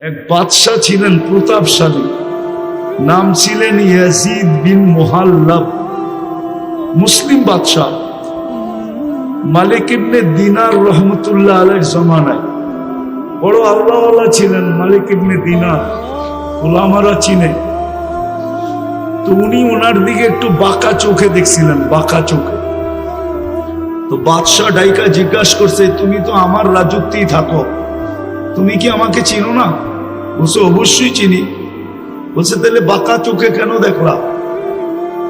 এক বাদশাহ ছিলেন প্রতাপশালী, নাম ছিলেন ইয়াজিদ বিন মুহাল্লাব। মুসলিম বাদশাহ মালিক ইবনে দিনার রহমতুল্লাহ আলাইহির জামানায় বড় আল্লাহওয়ালা ছিলেন। মালিক ইবনে দিনার ওলামারা চিনে, তো উনি ওনার দিকে একটু বাঁকা চোখে দেখছিলেন, বাঁকা চোখে। তো বাদশাহ ডাইকা জিজ্ঞাসা করছে, তুমি তো আমার রাজত্বেই থাকো, তুমি কি আমাকে চিনো না? বলছে অবশ্যই চিনি। বলছে তাহলে বাঁকা চোখে কেন দেখলা?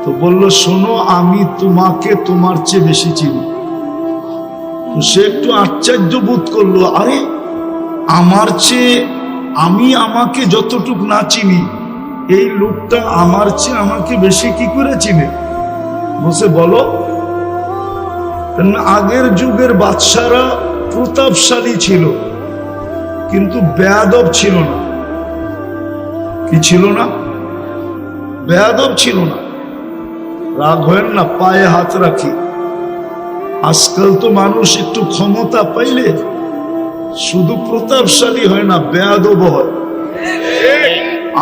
তো বলল, শোনো, আমি তোমাকে তোমার চেয়ে বেশি চিনি। তো সে একটু আশ্চর্য বোধ করলো, আরে আমার চেয়ে আমি আমাকে যতটুক না চিনি, এই লোকটা আমার চেয়ে আমাকে বেশি কি করে চিনে? বলছে বলো। আগের যুগের বাদশারা প্রতাপশালী ছিল, কিন্তু বেয়াদব ছিল না। কি ছিল না? বেয়াদব ছিল না। রাগ হয় না, পায়ে হাত রাখি। আজকাল তো মানুষ একটু ক্ষমতা পাইলে শুধু প্রতাপশালী হয় না, বেয়াদব হয়,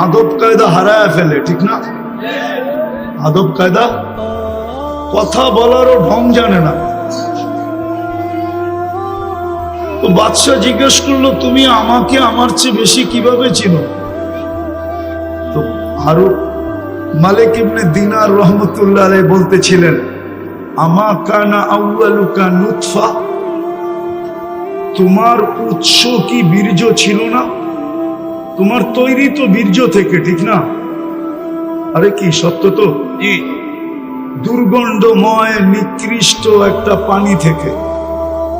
আদব কায়দা হারায় ফেলে, ঠিক না? আদব কায়দা, কথা বলারও ঢং জানে না। তো বাদশাহ জিজ্ঞেস করলো, তুমি আমাকে আমার চেয়ে বেশি কিভাবে চিনো? তো আরো মালিক ইবনে দিনার রহমতুল্লাহ আলাইহি বলতেছিলেন, আমা কানা আউয়ালুকা নুতফা, তোমার উৎস কি বীর্য ছিল না? তোমার তৈরি তো বীর্য থেকে, ঠিক না? আরে কি সত্য তো? দুর্গন্ধময় নিকৃষ্ট একটা পানি থেকে।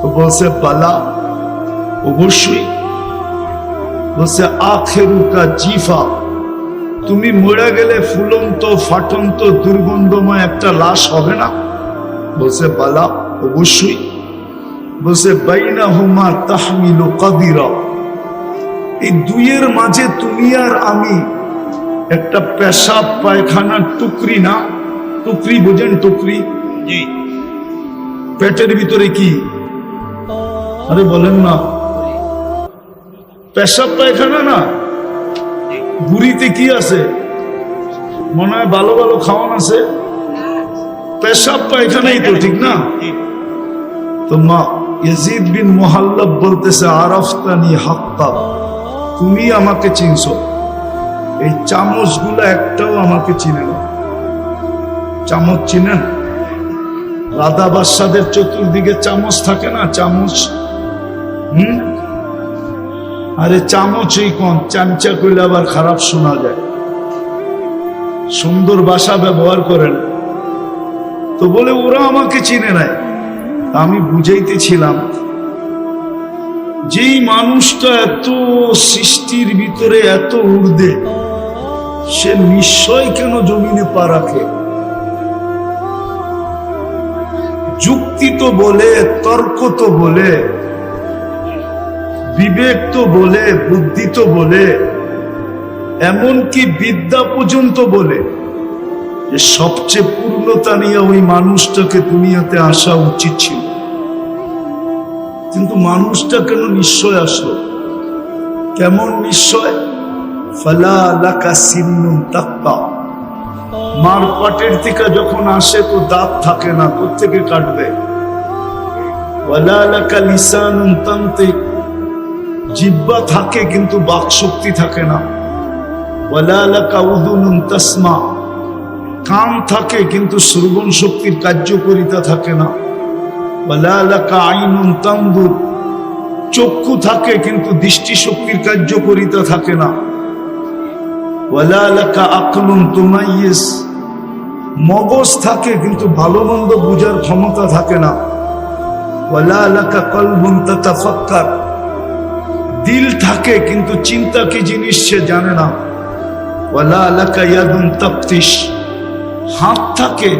তো বলছে বালা, অবশ্যই। বলছে আখেরুকা জিফা, তুমি মরে গেলে ফুলন্ত ফাটন্ত দুর্গন্ধময় একটা লাশ হবে না? বলছে বালা, অবশ্যই। বলছে বাইনাহুমা তাহমিলু কাদিরা, এই দুইয়ের মাঝে তুমি আর আমি একটা পেশাব পায়খানার টুকরি না? টুকরি বোঝেন? টুকরি পেটের ভিতরে কি? আরে বলেন না, পেশাব পায়খানা না, বুড়িতে কি আছে? মনে হয় ভালো ভালো খাওয়ান আছে, পেশাব পায়খানাই তো, ঠিক না? তো মা ইয়াজিদ বিন মুহাল্লাব বলতেছে, আরাফতানি হাক্কা, তুমি আমাকে চিনছো, এই চামচগুলো একটাও আমাকে চিনে না। চামচ চিনেন? রাধা বাদশাদের চতুর্দিকে চামচ থাকে না, চামচ। আরে চামচই কম, চামচা কইলে আবার খারাপ শোনা যায়। সুন্দর ভাষা ব্যবহার করেন। তো বলে ওরা আমাকে চিনে নাই। আমি বুঝাইতেছিলাম, যেই মানুষটা এত সৃষ্টির ভিতরে এত ঊর্ধ্বে, সে নিশ্চয় কেন জমিনে পা রাখে? যুক্তি তো বলে, তর্ক তো বলে, বিবেক তো বলে, বুদ্ধি তো বলে, এমনকি বিদ্যা পর্যন্ত বলে যে সবচেয়ে পূর্ণতা নিয়ে ওই মানুষটাকে দুনিয়াতে আসা উচিত ছিল। কিন্তু মানুষটা কেন নিশ্চয় আসলো? কেমন নিশ্চয়? ফালা লাকা সিন্নুন তাক্তা, মার পাটের থেকে যখন আসে তো দাঁত থাকে না, কোত্থেকে কাটবে? ওয়ালা লাকা লিসানুন তানতিক, জিহ্বা থাকে কিন্তু বাক শক্তি থাকে না। ওয়ালা লাকা উযুনুন তাসমা, কান থাকে কিন্তু শ্রবণ শক্তির কার্যকারিতা থাকে না। ওয়ালা লাকা আইনুন তানদুর, চক্ষু থাকে কিন্তু দৃষ্টি শক্তির কার্যকারিতা থাকে না। ওয়ালা লাকা আকলুন তুমাইয়িজ, মগজ থাকে কিন্তু ভালো মন্দ বুঝার ক্ষমতা থাকে না। ওয়ালা লাকা কলবুন তাতাফাক্কার, দিল থাকে কিন্তু চিন্তা কি জিনিস সে জানে না। ওয়ালা লাকা ইয়াদুন তাফতিশ, হাত থাকে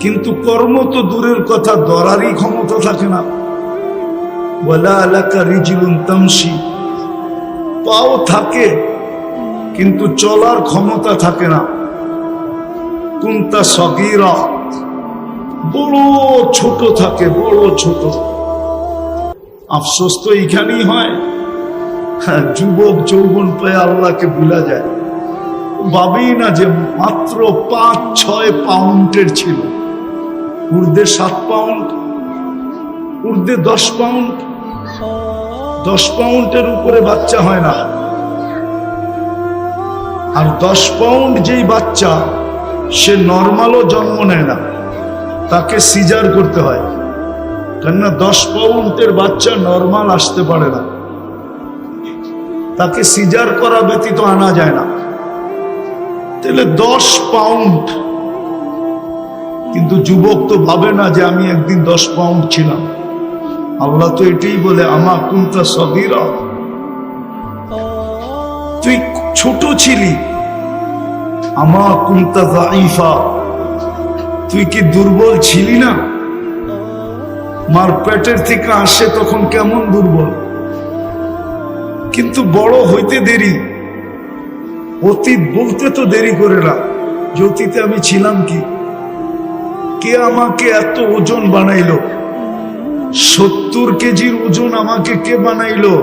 কিন্তু কর্ম তো দূরের কথা, ধরারই ক্ষমতা থাকে না। ওয়ালা লাকা রিজলুন তামশি, পাও থাকে কিন্তু চলার ক্ষমতা থাকে না। কুনতা সগীরা, বড় ছোট থাকে, বড় ছোট। আফসোস তো এখানেই হয়, যুবক যৌবন পেয়ে আল্লাহকে ভুলা যায়। ভাবেই না যে মাত্র 5-6 পাউন্ডের ছিল, ঊর্ধ্বে 7 পাউন্ড, ঊর্ধ্বে 10 পাউন্ড। 10 পাউন্ডের উপরে বাচ্চা হয় না। আর 10 পাউন্ড যেই বাচ্চা, সে নর্মালও জন্ম নেয় না, তাকে সিজার করতে হয়। কেননা 10 পাউন্ডের বাচ্চা নর্মাল আসতে পারে না, তাকে সিজার করা ব্যতীত আনা যায় না। তাহলে 10 পাউন্ড। কিন্তু যুবক তো ভাবে না যে আমি একদিন 10 পাউন্ড ছিলাম। আল্লাহ তো এটাই বলে, আমা কুনতা সগীরা, তুই ছোট ছিলি। আমা কুনতা যায়ীফা, তুই কি দুর্বল ছিলি না? মার পেটের থেকে আসে তখন কেমন দুর্বল, কিন্তু বড় হইতে দেরি। অতীত বলতে তো দেরি করে না যে অতীতে আমি ছিলাম কি। কে আমাকে এত ওজন বানাইলো? 70 কেজির ওজন আমাকে কে বানাইলো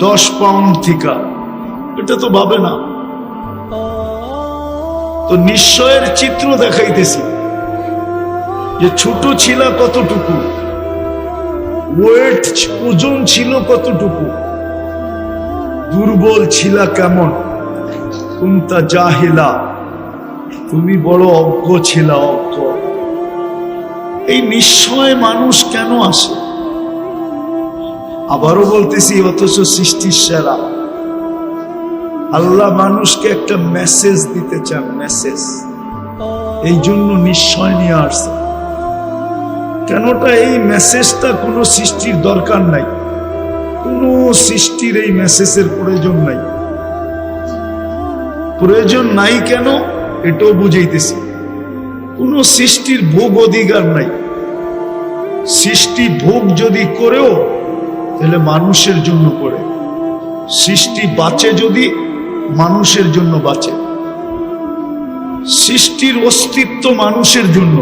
10 পাউন্ড থেকে? এটা তো ভাবে না। তো নিশ্চয়ের চিত্র দেখাইতেছি যে ছোট ছিল কতটুকু, ওয়েট ওজন ছিল কতটুকু, দুর্বল ছিল কেমন। কুনতা জাহিলা, তুমি বড় অজ্ঞ ছিল, অজ্ঞ। এই নিশ্চয় মানুষ কেন আসে? আবারও বলতেছি, অথচ সৃষ্টির সেরা আল্লাহ মানুষকে একটা মেসেজ দিতে চান, মেসেজ। এই জন্য নিশ্চয় নিয়ে আসছে। কেনটা এই মেসেজটা কোনো সৃষ্টির দরকার নাই, কোনো সৃষ্টির এই মেসেজের প্রয়োজন নাই। প্রয়োজন নাই কেন এটাও বুঝাইতেছি। কোন সৃষ্টির ভোগ অধিকার নাই। সৃষ্টি ভোগ যদি করেও তাহলে মানুষের জন্য করে। সৃষ্টি বাঁচে যদি মানুষের জন্য বাঁচে। সৃষ্টির অস্তিত্ব মানুষের জন্য।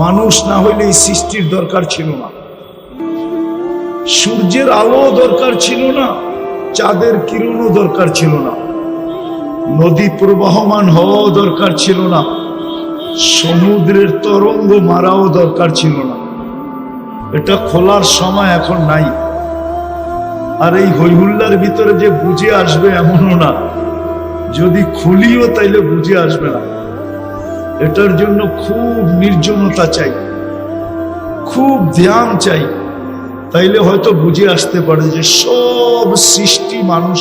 মানুষ না হইলে এই সৃষ্টির দরকার ছিল না। সূর্যের আলো দরকার ছিল না, চাঁদের কিরণও দরকার ছিল না, নদী প্রবাহমান হওয়াও দরকার ছিল না, সমুদ্রের তরঙ্গ মারাও দরকার ছিল না। এটা খোলার সময় এখন নাই। আর এই হৈহুল্লার ভিতরে যে বুঝে আসবে এমনও না, যদি খুলিও তাইলে বুঝে আসবে না। এটার জন্য খুব নির্জনতা চাই, খুব ধ্যান চাই, তাইলে হয়তো বুঝে আসতে পারে যে সব সৃষ্টি মানুষ।